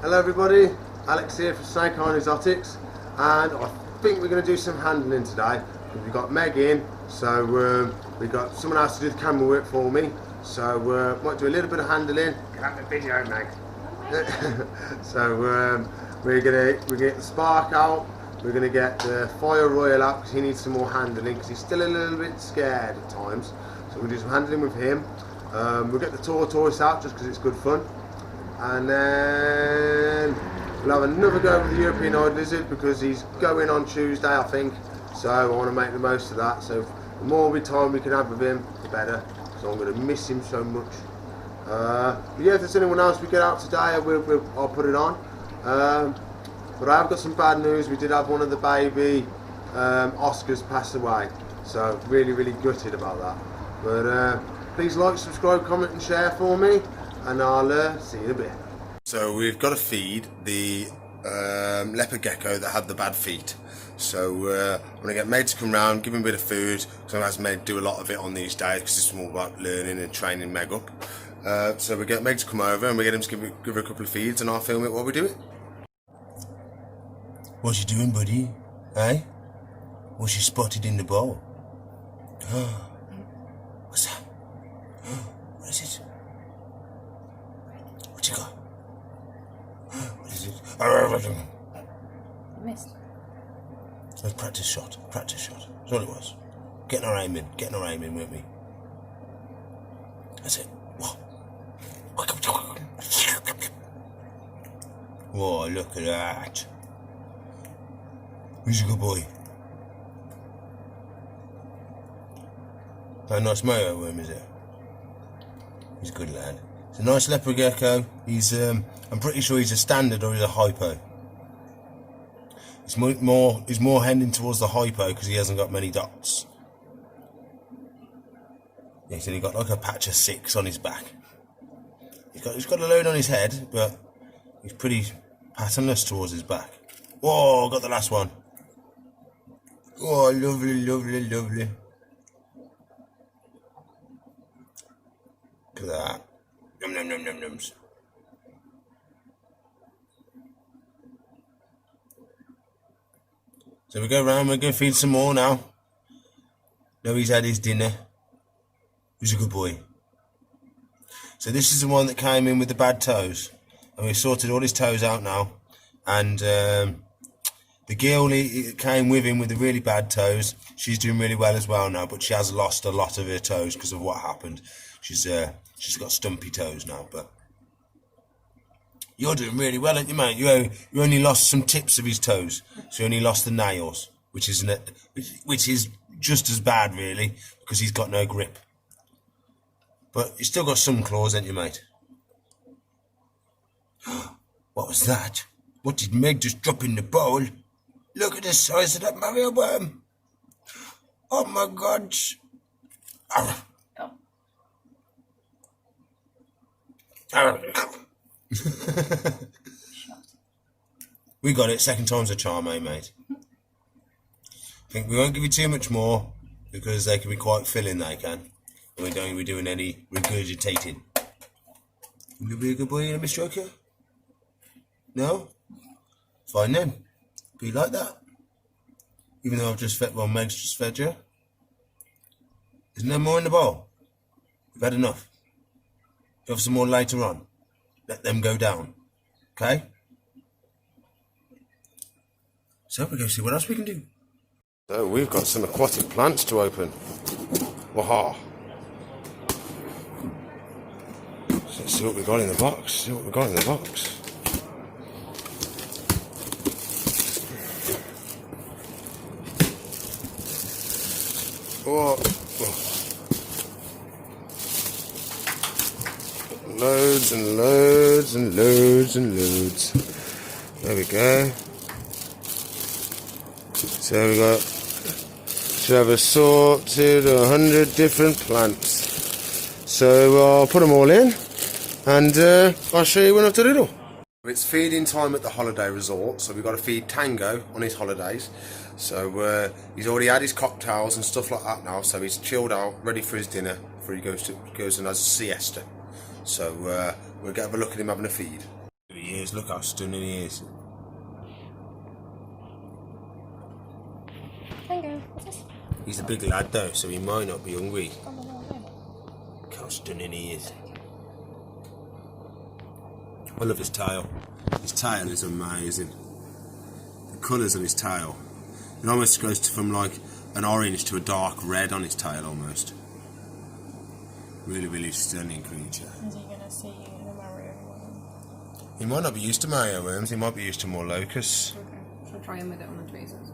Hello everybody, Alex here from Snake Island Exotics, and I think we're going to do some handling today. We've got Meg in, so we've got someone else to do the camera work for me, so might do a little bit of handling. Get out the video, Meg. So we're going to get the spark out, we're going to get the fire royal out because he needs some more handling because he's still a little bit scared at times, so we'll do some handling with him. We'll get the tortoise out just because it's good fun. And then we'll have another go with the European eyed lizard because he's going on Tuesday, I think. So I want to make the most of that. So the more time we can have with him, the better. So I'm going to miss him so much. But yeah, if there's anyone else we get out today, I'll put it on. But I have got some bad news. We did have one of the baby Oscars pass away. So really gutted about that. But please like, subscribe, comment and share for me. And I'll see you in a bit. So we've got to feed the leopard gecko that had the bad feet. So I'm going to get Meg to come round, give him a bit of food, because I've asked Meg to do a lot of it on these days because it's more about learning and training Meg up. So we get Meg to come over and we get him to give her a couple of feeds and I'll film it while we do it. What you doing, buddy? Hey? What's you spotted in the bowl? What's that? What is it? What you got? What is it? I missed. It was practice shot. That's all it was. Getting our aim in, weren't we? That's it. Whoa. Whoa, look at that. He's a good boy. That nice mayo worm, is it? He's a good lad. It's a nice leopard gecko. He's I'm pretty sure he's a standard or he's a hypo. He's more heading towards the hypo because he hasn't got many dots. Yeah, he's only got like a patch of 6 on his back. He's got a load on his head, but he's pretty patternless towards his back. Whoa, got the last one. Oh, lovely. Look at that. Nums. So we go round, we're going to feed some more now. Now he's had his dinner. He's a good boy. So this is the one that came in with the bad toes. And we've sorted all his toes out now. And the girl he came with him with the really bad toes, she's doing really well as well now, but she has lost a lot of her toes because of what happened. She's got stumpy toes now, but you're doing really well, aren't you, mate? You only lost some tips of his toes, so you only lost the nails, which is just as bad, really, because he's got no grip. But he's still got some claws, ain't you, mate? What was that? What did Meg just drop in the bowl? Look at the size of that Mario worm. Oh my God. Oh. We got it. Second time's a charm, eh, mate? I think we won't give you too much more because they can be quite filling, they can. And we don't be doing any regurgitating. Will you be a good boy and let me stroke you? No? Fine then. Be like that. Even though I've just fed, well, Meg's just fed you. There's no more in the bowl. You've had enough. You have some more later on. Let them go down. Okay? So we're going to see what else we can do. So we've got some aquatic plants to open. Waha. So let's see what we got in the box. Oh. Loads. There we go. So we should have assorted 100 different plants. So I'll put them all in and I'll show you when I've done it all. It's feeding time at the holiday resort, so we've got to feed Tango on his holidays. So he's already had his cocktails and stuff like that now, so he's chilled out, ready for his dinner before he goes and has a siesta. So we'll have a look at him having a feed. He is, look how stunning he is. Tango, what's this? He's a big lad though, so he might not be hungry. Look how stunning he is. I love his tail. His tail is amazing. The colours on his tail. It almost goes from like an orange to a dark red on his tail almost. Really, really stunning creature. Is he going to see the Mario one? He might not be used to Mario worms, he might be used to more locusts. Okay, shall I try him with it on the tweezers?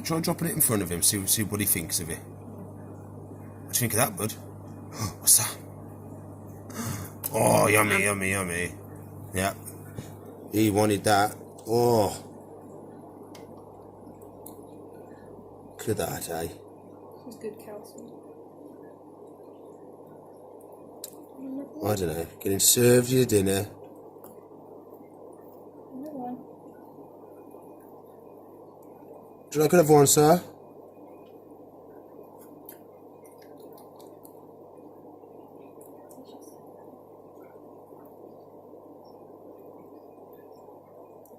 Try dropping it in front of him, see what he thinks of it. What do you think of that, bud? What's that? Oh, yummy, yummy, yummy. Yeah. He wanted that. Oh. Look at that, eh? It's good calcium. I don't know. Getting served your dinner. Another one. Do you like another one, sir?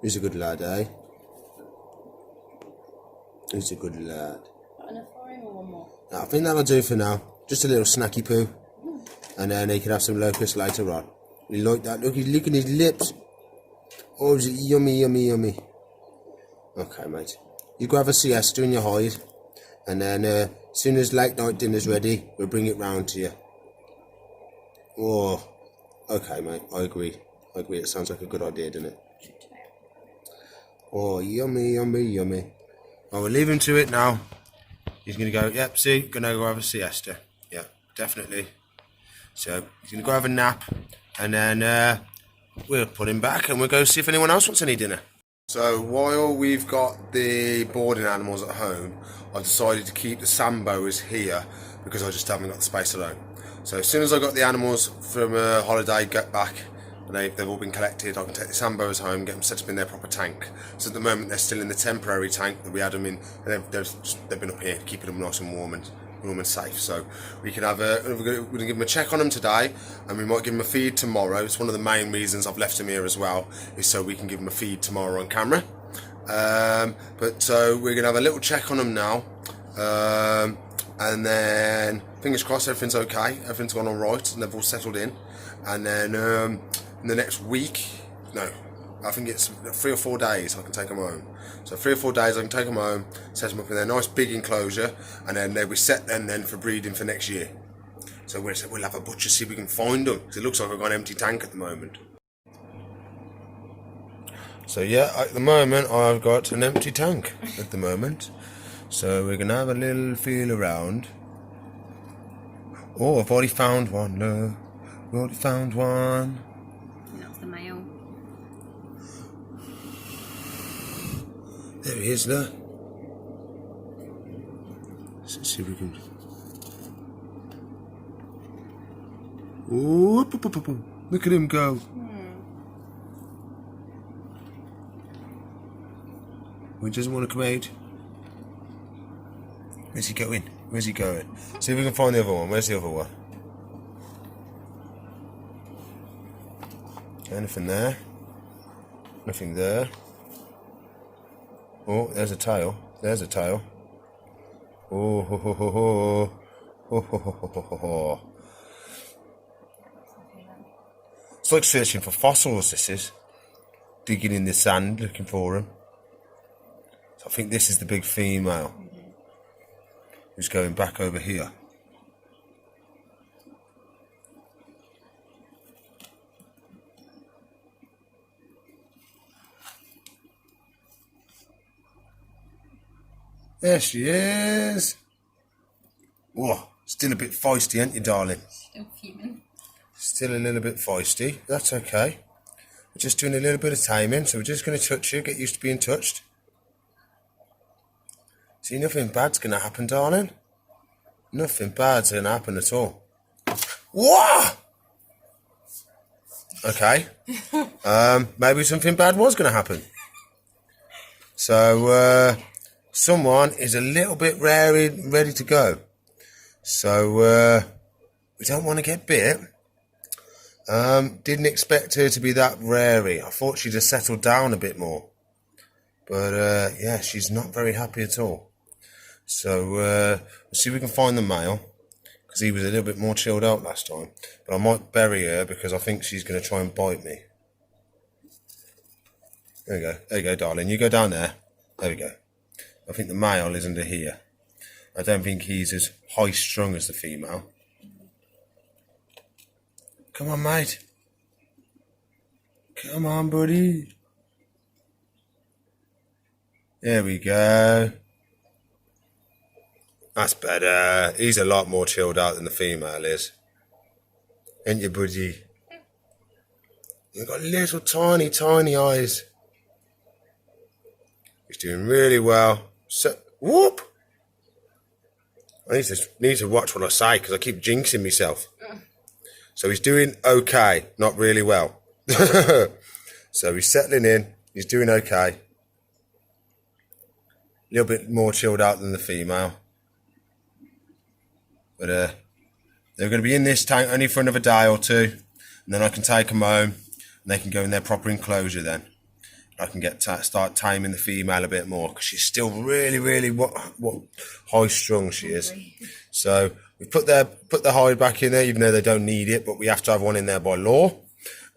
He's a good lad, eh? He's a good lad. Got enough for him or one more? I think that'll do for now. Just a little snacky poo. And then he can have some locusts later on. You like that? Look, he's licking his lips. Oh, is it yummy, yummy, yummy. Okay, mate. You go have a siesta in your hide. And then as soon as late night dinner's ready, we'll bring it round to you. Oh, okay, mate. I agree. It sounds like a good idea, doesn't it? Oh, yummy, yummy, yummy. Well, we'll leave him to it now. He's going to go, yep, see, going to go have a siesta. Yeah, definitely. So, he's going to go have a nap. And then we'll put him back and we'll go see if anyone else wants any dinner. So, while we've got the boarding animals at home, I've decided to keep the Sambos here because I just haven't got the space alone. So, as soon as I got the animals from holiday, get back, and they've all been collected, I can take the Sambos home, get them set up in their proper tank. So at the moment they're still in the temporary tank that we had them in, and they've been up here keeping them nice and warm and safe. So we can have we're going to give them a check on them today, and we might give them a feed tomorrow. It's one of the main reasons I've left them here as well, is so we can give them a feed tomorrow on camera. So we're going to have a little check on them now, and then fingers crossed everything's okay, everything's gone all right, and they've all settled in, and then in the next week, no, I think it's 3 or 4 days I can take them home. So 3 or 4 days I can take them home, set them up in their nice big enclosure, and then they'll be set then for breeding for next year. So we'll have a butcher, see if we can find them, because it looks like I've got an empty tank at the moment. So yeah, at the moment I've got an empty tank at the moment. So we're going to have a little feel around. Oh, I've already found one, look. I've already found one. That's the male. There he is, look. Let's see if we can... Oh, look at him go. He doesn't want to come out. Where's he going? Where's he going? See if we can find the other one. Where's the other one? Anything there? Nothing there. Oh, there's a tail. There's a tail. Oh, ho, ho, ho, ho. Ho, ho, ho, ho, ho, ho. It's like searching for fossils, this is. Digging in the sand, looking for them. So I think this is the big female. Who's going back over here. There she is. Whoa, still a bit feisty, ain't you, darling? Still fuming. Still a little bit feisty. That's okay. We're just doing a little bit of taming, so we're just going to touch you, get used to being touched. See, nothing bad's going to happen, darling. Nothing bad's going to happen at all. Whoa! Okay. Maybe something bad was going to happen. So, someone is a little bit ready to go. So, we don't want to get bit. Didn't expect her to be that rarey. I thought she'd have settled down a bit more. But yeah, she's not very happy at all. So we'll see if we can find the male, because he was a little bit more chilled out last time. But I might bury her because I think she's going to try and bite me. There you go. There you go, darling. You go down there. There we go. I think the male is under here. I don't think he's as high-strung as the female. Come on, mate. Come on, buddy. There we go. That's better. He's a lot more chilled out than the female is. Ain't you, buddy? You've got little tiny, tiny eyes. He's doing really well. So, whoop! I need to watch what I say because I keep jinxing myself. So he's doing okay, not really well. So he's settling in. He's doing okay. A little bit more chilled out than the female. But they're going to be in this tank only for another day or two. And then I can take them home. And they can go in their proper enclosure then. I can start taming the female a bit more. Because she's still really, really what high-strung she is. So we put the hide back in there, even though they don't need it. But we have to have one in there by law.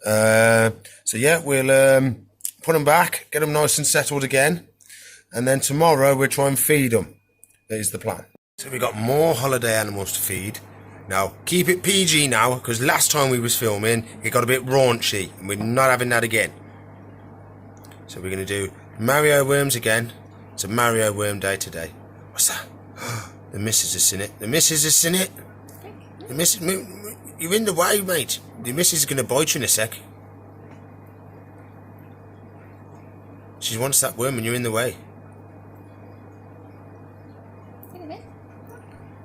So yeah, we'll put them back. Get them nice and settled again. And then tomorrow we'll try and feed them. That is the plan. So we've got more holiday animals to feed. Now, keep it PG now, because last time we was filming, it got a bit raunchy, and we're not having that again. So we're going to do Mario worms again. It's a Mario worm day today. What's that? The missus has seen it. The missus has seen it. The missus, you're in the way, mate. The missus is going to bite you in a sec. She wants that worm, and you're in the way.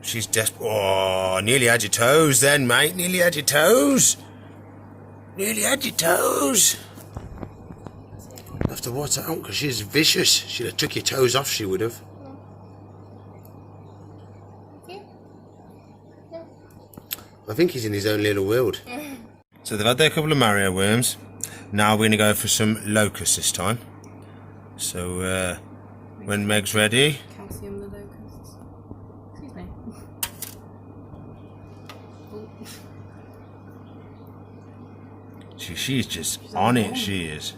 She's desperate. Oh, nearly had your toes then, mate. Nearly had your toes. Nearly had your toes. I'll have to watch that out because she's vicious. She'd have took your toes off, she would have. I think he's in his own little world. So they've had their couple of Mario worms. Now we're going to go for some locusts this time. So when Meg's ready. Calcium the locusts. Excuse me. She's just on it, she is.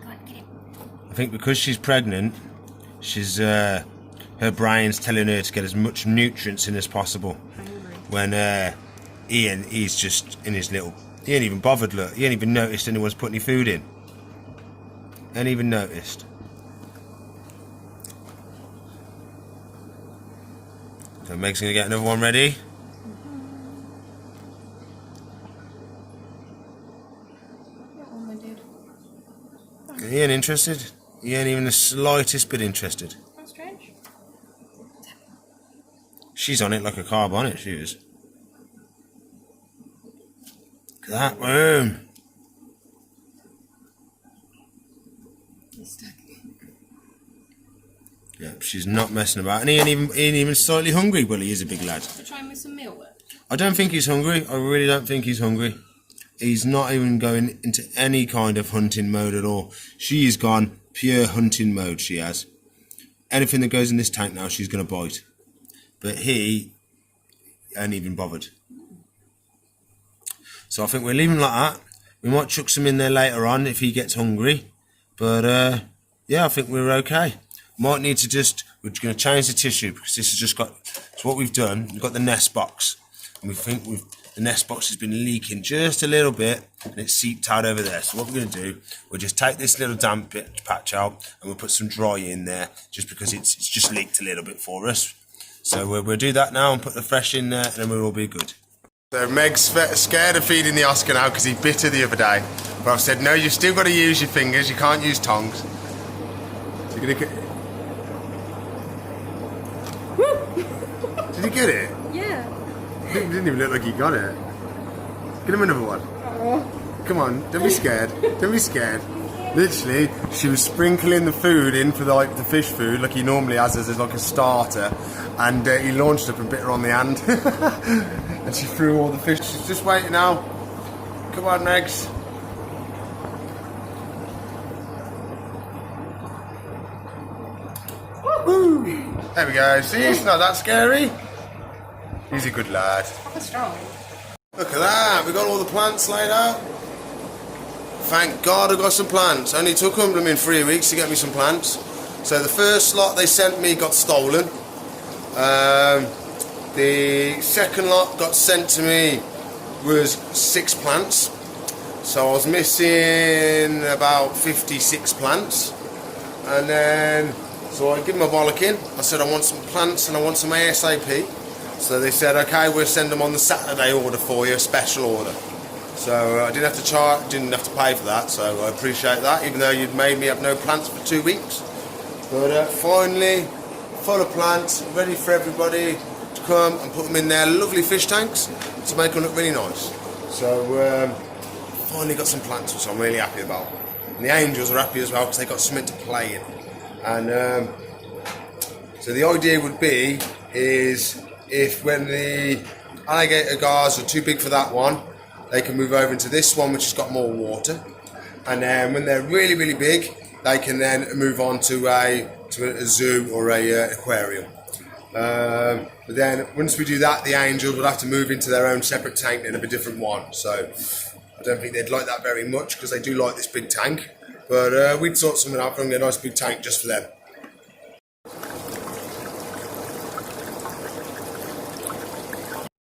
I think because she's pregnant, she's her brain's telling her to get as much nutrients in as possible. When Ian, he's just in his little, he ain't even bothered, look, he ain't even noticed anyone's put any food in. Ain't even noticed. So Meg's gonna get another one ready. He ain't interested. He ain't even the slightest bit interested. That's strange. She's on it like a car bonnet, she is. Look at that worm. He's stuck. Yep, she's not messing about. And he ain't even slightly hungry. Well, he is a big lad. We're trying with some mealworm. I don't think he's hungry. I really don't think he's hungry. He's not even going into any kind of hunting mode at all. She's gone pure hunting mode, she has. Anything that goes in this tank now, she's going to bite. But he ain't even bothered. So I think we'll leave him like that. We might chuck some in there later on if he gets hungry. But yeah, I think we're okay. Might need to we're going to change the tissue because this has just got, so what we've done, we've got the nest box. And we think the nest box has been leaking just a little bit and it's seeped out over there. So what we're going to do, we'll just take this little damp patch out and we'll put some dry in there just because it's just leaked a little bit for us. So we'll do that now and put the fresh in there and then we'll all be good. So Meg's scared of feeding the Oscar now because he bit her the other day. But I've said, no, you've still got to use your fingers, you can't use tongs. So you're going to... Did you get it? Yeah. It didn't even look like he got it. Get him another one. Come on, don't be scared. Don't be scared. Literally, she was sprinkling the food in for the fish food like he normally has as like a starter, and he launched up and bit her on the hand. And she threw all the fish. She's just waiting now. Come on, Megs. Woo! There we go. See, it's not that scary. He's a good lad. Proper strong. Look at that. We got all the plants laid out. Thank God I got some plants. Only took them in 3 weeks to get me some plants. So the first lot they sent me got stolen. The second lot got sent to me was 6 plants. So I was missing about 56 plants. And then, so I give them a bollocking. I said I want some plants and I want some ASAP. So they said, okay, we'll send them on the Saturday order for you, a special order. So I didn't have to charge, didn't have to pay for that, so I appreciate that, even though you'd made me have no plants for 2 weeks. But finally, full of plants, ready for everybody to come and put them in their lovely fish tanks to make them look really nice. So finally got some plants, which I'm really happy about. And the angels are happy as well because they got something to play in. And so the idea would be is if when the alligator gars are too big for that one, they can move over into this one which has got more water, and then when they're really, really big, they can then move on to a zoo or a aquarium. But then once we do that, the angels will have to move into their own separate tank in a bit different one. So I don't think they'd like that very much because they do like this big tank. But we'd sort something out for them, get a nice big tank just for them.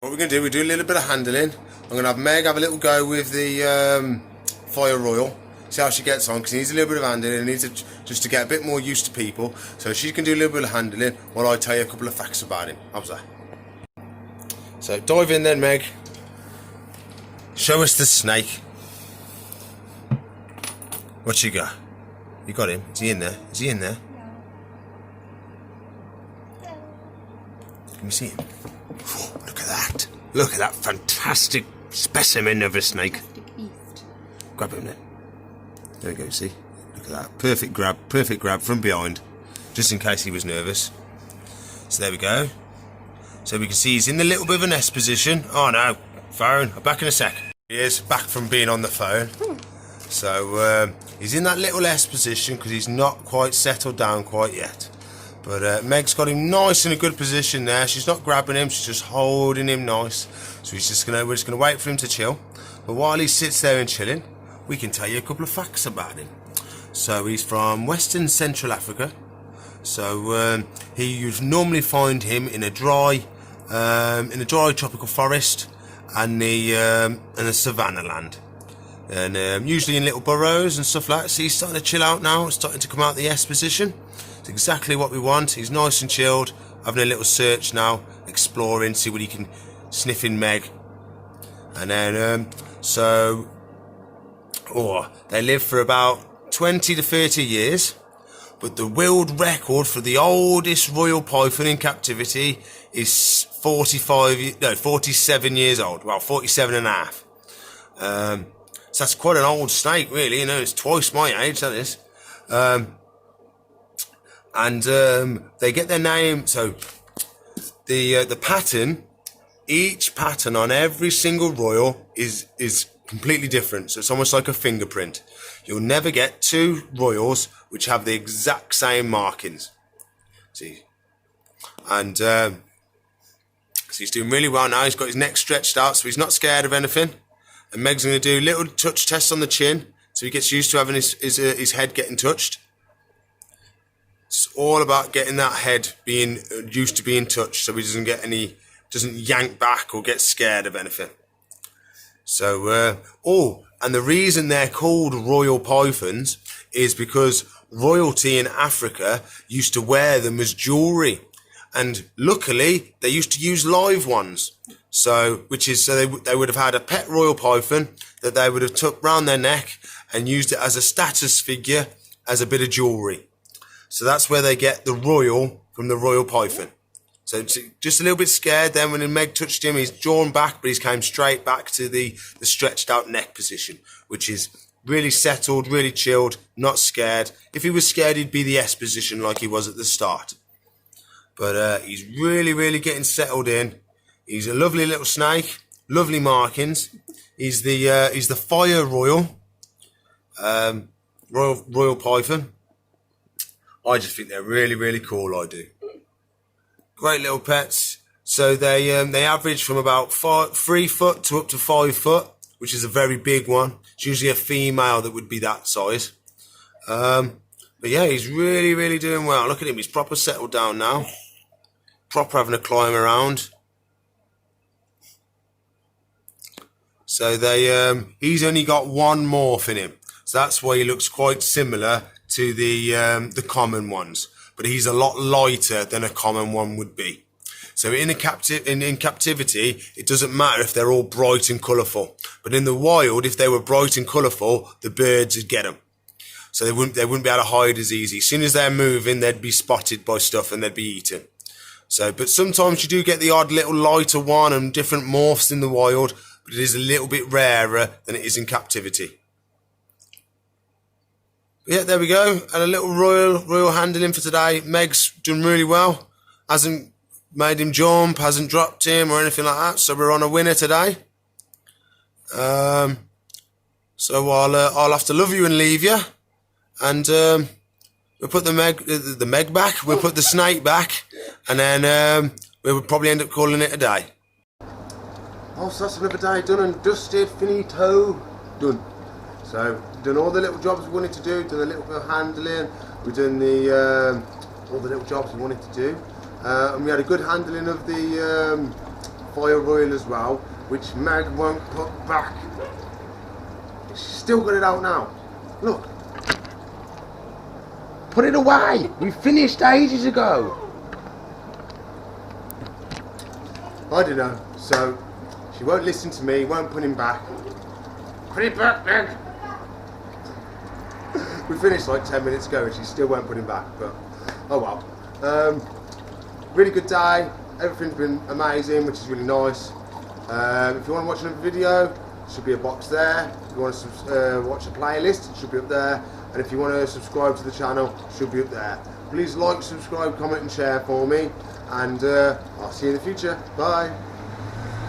What we're going to do, we do a little bit of handling. I'm going to have Meg have a little go with the Fire Royal, see how she gets on, because he needs a little bit of handling, and needs just to get a bit more used to people. So she can do a little bit of handling while I tell you a couple of facts about him. How's that? So dive in then, Meg. Show us the snake. What you got? You got him? Is he in there? Is he in there? Can you see him? Oh, look at that. Look at that fantastic specimen of a snake. Grab him there. There we go, see? Look at that. Perfect grab from behind. Just in case he was nervous. So there we go. So we can see he's in the little bit of a nest position. Oh no, phone. I'm back in a sec. He is back from being on the phone. So he's in that little nest position because he's not quite settled down quite yet. But Meg's got him nice in a good position there. She's not grabbing him, she's just holding him nice. So we're just gonna wait for him to chill. But while he sits there and chilling, we can tell you a couple of facts about him. So he's from Western Central Africa. So you'd normally find him in a dry tropical forest and the savannah land. And usually in little burrows and stuff like that. So he's starting to chill out now, starting to come out the S position. It's exactly what we want. He's nice and chilled, having a little search now, exploring, see what he can sniff in Meg. And then, they live for about 20 to 30 years. But the world record for the oldest royal python in captivity is 47 years old. Well, 47 and a half. So that's quite an old snake, really. You know, it's twice my age, that is. They get their name. So the pattern, each pattern on every single royal is completely different. So it's almost like a fingerprint. You'll never get 2 royals which have the exact same markings. See, and so he's doing really well now. He's got his neck stretched out, so he's not scared of anything. And Meg's going to do little touch tests on the chin, so he gets used to having his head getting touched. It's all about getting that head being used to being touched, so he doesn't yank back or get scared of anything. So, and the reason they're called royal pythons is because royalty in Africa used to wear them as jewellery, and luckily they used to use live ones. So they would have had a pet royal python that they would have took round their neck and used it as a status figure, as a bit of jewellery. So that's where they get the royal from the royal python. So just a little bit scared then when Meg touched him. He's drawn back, but he's came straight back to the stretched out neck position, which is really settled, really chilled, not scared. If he was scared, he'd be the S position like he was at the start. But he's really, really getting settled in. He's a lovely little snake, lovely markings. is the Fire Royal, Royal Python. I just think they're really, really cool. I do. Great little pets. So they average from about 3 foot to up to 5 foot, which is a very big one. It's usually a female that would be that size. But yeah, he's really, really doing well. Look at him. He's proper settled down now. Proper having a climb around. So he's only got one morph in him. So that's why he looks quite similar to the common ones. But he's a lot lighter than a common one would be. So in captivity, it doesn't matter if they're all bright and colourful. But in the wild, if they were bright and colourful, the birds would get them. So they wouldn't be able to hide as easy. As soon as they're moving, they'd be spotted by stuff and they'd be eaten. So, but sometimes you do get the odd little lighter one and different morphs in the wild, but it is a little bit rarer than it is in captivity. But yeah, there we go. And a little royal handling for today. Meg's done really well. Hasn't made him jump, hasn't dropped him or anything like that. So we're on a winner today. So I'll have to love you and leave you. And we'll put the Meg back, we'll put the snake back, and then we'll probably end up calling it a day. Oh, so that's another day done and dusted, finito, done. So, done all the little jobs we wanted to do, done a little bit of handling, we've done all the little jobs we wanted to do. And we had a good handling of the Fire Royal as well, which Meg won't put back. She's still got it out now. Look. Put it away! We finished ages ago! I don't know, so she won't listen to me, won't put him back. Put it back, Meg! We finished like 10 minutes ago and she still won't put him back, but oh well. Really good day, everything's been amazing, which is really nice. If you want to watch another video, there should be a box there. If you want to watch a playlist, it should be up there. And if you want to subscribe to the channel, it should be up there. Please like, subscribe, comment and share for me. And I'll see you in the future. Bye.